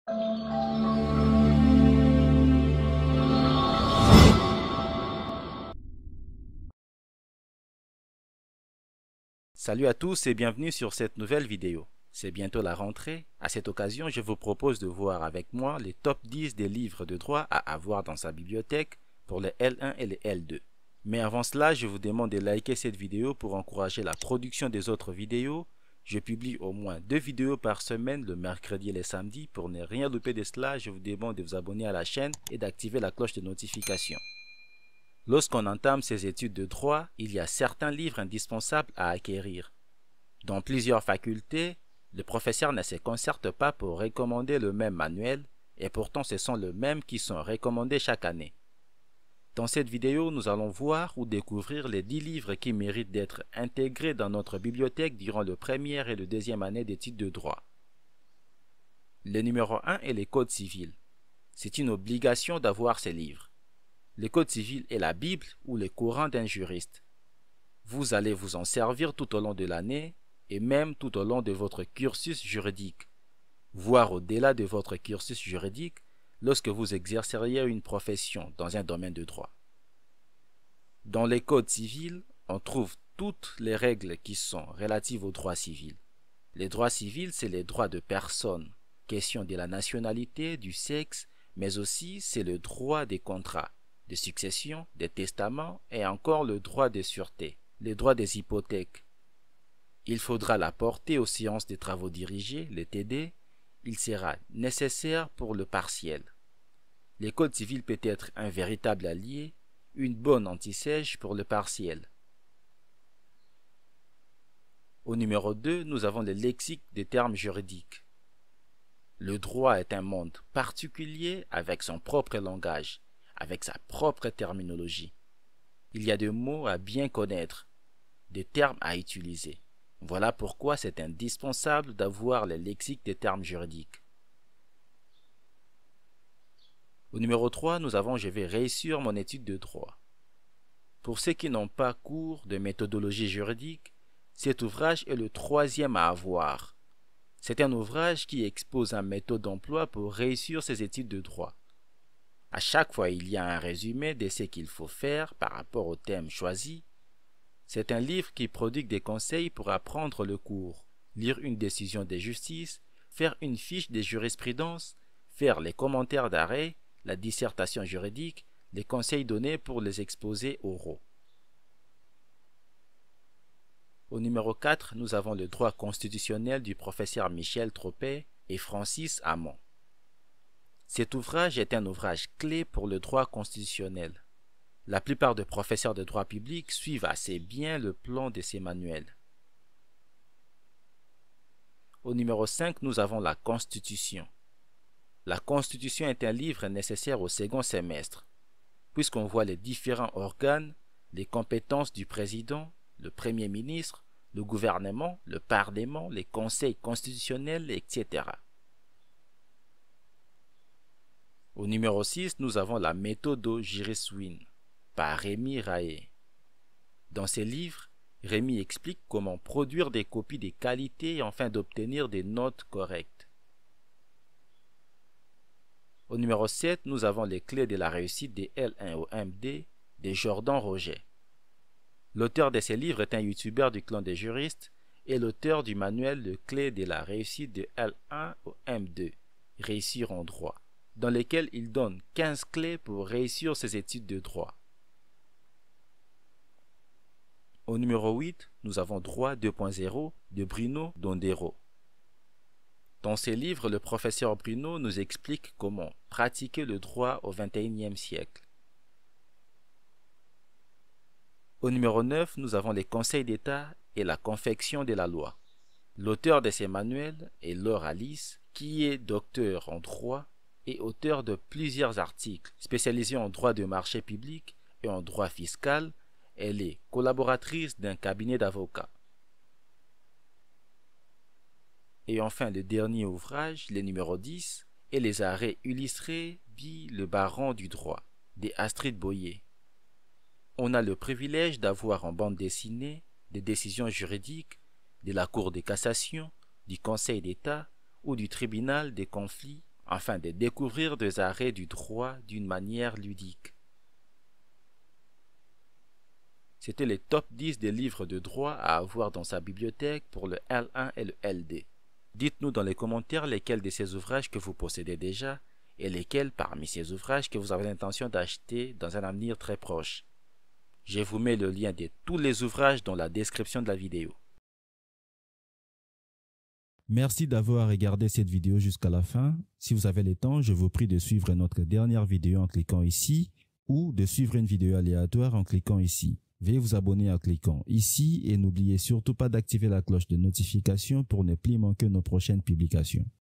Salut à tous et bienvenue sur cette nouvelle vidéo. C'est bientôt la rentrée. À cette occasion, je vous propose de voir avec moi les top 10 des livres de droit à avoir dans sa bibliothèque pour les L1 et les L2. Mais avant cela, je vous demande de liker cette vidéo pour encourager la production des autres vidéos. Je publie au moins 2 vidéos par semaine le mercredi et le samedi. Pour ne rien louper de cela, je vous demande de vous abonner à la chaîne et d'activer la cloche de notification. Lorsqu'on entame ses études de droit, il y a certains livres indispensables à acquérir. Dans plusieurs facultés, le professeur ne se concerte pas pour recommander le même manuel, et pourtant ce sont les mêmes qui sont recommandés chaque année. Dans cette vidéo, nous allons voir ou découvrir les 10 livres qui méritent d'être intégrés dans notre bibliothèque durant le première et le deuxième année d'études de droit. Le numéro 1 est les codes civils. C'est une obligation d'avoir ces livres. Le code civil est la Bible ou le Coran d'un juriste. Vous allez vous en servir tout au long de l'année et même tout au long de votre cursus juridique, voire au-delà de votre cursus juridique lorsque vous exerceriez une profession dans un domaine de droit. Dans les codes civils, on trouve toutes les règles qui sont relatives aux droits civils. Les droits civils, c'est les droits de personne, question de la nationalité, du sexe, mais aussi c'est le droit des contrats, de succession, des testaments et encore le droit de sûreté, les droits des hypothèques. Il faudra l'apporter aux séances des travaux dirigés, les TD. Il sera nécessaire pour le partiel. Le code civil peut être un véritable allié, une bonne anti-sèche pour le partiel. Au numéro 2, nous avons le lexique des termes juridiques. Le droit est un monde particulier avec son propre langage, avec sa propre terminologie. Il y a des mots à bien connaître, des termes à utiliser. Voilà pourquoi c'est indispensable d'avoir le lexique des termes juridiques. Au numéro 3, nous avons « Je vais réussir mon étude de droit ». Pour ceux qui n'ont pas cours de méthodologie juridique, cet ouvrage est le troisième à avoir. C'est un ouvrage qui expose une méthode d'emploi pour réussir ses études de droit. À chaque fois, il y a un résumé de ce qu'il faut faire par rapport au thème choisi. C'est un livre qui prodigue des conseils pour apprendre le cours, lire une décision de justice, faire une fiche de jurisprudence, faire les commentaires d'arrêt, la dissertation juridique, les conseils donnés pour les exposés oraux. Au numéro 4, nous avons le droit constitutionnel du professeur Michel Tropet et Francis Hamon. Cet ouvrage est un ouvrage clé pour le droit constitutionnel. La plupart des professeurs de droit public suivent assez bien le plan de ces manuels. Au numéro 5, nous avons la Constitution. La Constitution est un livre nécessaire au second semestre, puisqu'on voit les différents organes, les compétences du président, le Premier ministre, le gouvernement, le Parlement, les conseils constitutionnels, etc. Au numéro 6, nous avons la Méthodo Juris Win par Rémi Rahe. Dans ses livres, Rémi explique comment produire des copies de qualité afin d'obtenir des notes correctes. Au numéro 7, nous avons les clés de la réussite des L1 au MD de Jordan Roget. L'auteur de ces livres est un youtubeur du clan des juristes et l'auteur du manuel de clés de la réussite de L1 au M2, Réussir en droit, dans lequel il donne 15 clés pour réussir ses études de droit. Au numéro 8, nous avons Droit 2.0 de Bruno Dondero. Dans ses livres, le professeur Bruno nous explique comment pratiquer le droit au XXIe siècle. Au numéro 9, nous avons les conseils d'État et la confection de la loi. L'auteur de ces manuels est Laure Alice, qui est docteur en droit et auteur de plusieurs articles spécialisés en droit de marché public et en droit fiscal. Elle est collaboratrice d'un cabinet d'avocats. Et enfin, le dernier ouvrage, le numéro 10, est les arrêts illustrés by le baron du droit, de Astrid Boyer. On a le privilège d'avoir en bande dessinée des décisions juridiques de la Cour de cassation, du Conseil d'État ou du tribunal des conflits afin de découvrir des arrêts du droit d'une manière ludique. C'était les top 10 des livres de droit à avoir dans sa bibliothèque pour le L1 et le LD. Dites-nous dans les commentaires lesquels de ces ouvrages que vous possédez déjà et lesquels parmi ces ouvrages que vous avez l'intention d'acheter dans un avenir très proche. Je vous mets le lien de tous les ouvrages dans la description de la vidéo. Merci d'avoir regardé cette vidéo jusqu'à la fin. Si vous avez le temps, je vous prie de suivre notre dernière vidéo en cliquant ici ou de suivre une vidéo aléatoire en cliquant ici. Veuillez vous abonner en cliquant ici et n'oubliez surtout pas d'activer la cloche de notification pour ne plus manquer nos prochaines publications.